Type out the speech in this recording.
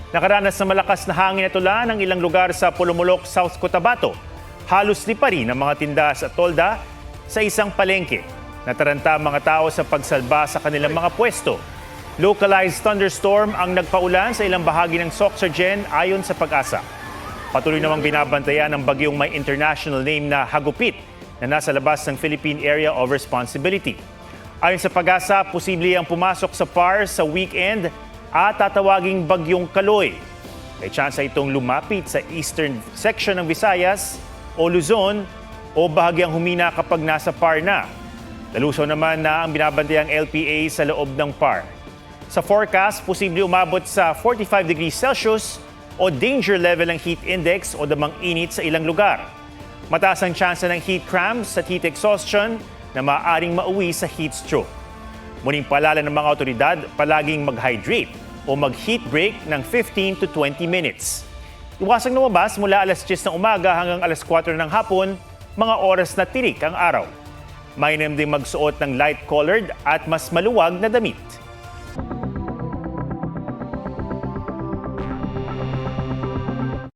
Nakaranas na malakas na hangin at ulan ang ilang lugar sa Pulumulok, South Cotabato. Halos lipa rin ang mga tinda sa tolda sa isang palengke. Nataranta ang mga tao sa pagsalba sa kanilang mga pwesto. Localized thunderstorm ang nagpaulan sa ilang bahagi ng Sorsogon ayon sa Pag-asa. Patuloy namang binabantayan ang bagyong may international name na Hagupit na nasa labas ng Philippine Area of Responsibility. Ayon sa Pag-asa, posible ang pumasok sa PAR sa weekend at tatawaging bagyong Kaloy. May tsansa itong lumapit sa eastern section ng Visayas o Luzon o bahagyang humina kapag nasa PAR na. Lalusaw naman na ang binabantayang LPA sa loob ng PAR. Sa forecast, posible umabot sa 45 degrees Celsius o danger level ng heat index o damang init sa ilang lugar. Mataas ang tsansa ng heat cramps at heat exhaustion na maaaring mauwi sa heat stroke. Muling paalala ng mga otoridad, palaging mag-hydrate o mag-heat break ng 15 to 20 minutes. Iwasang lumabas mula alas 10 ng umaga hanggang alas 4 ng hapon, mga oras na tirik ang araw. Mainam din magsuot ng light-colored at mas maluwag na damit.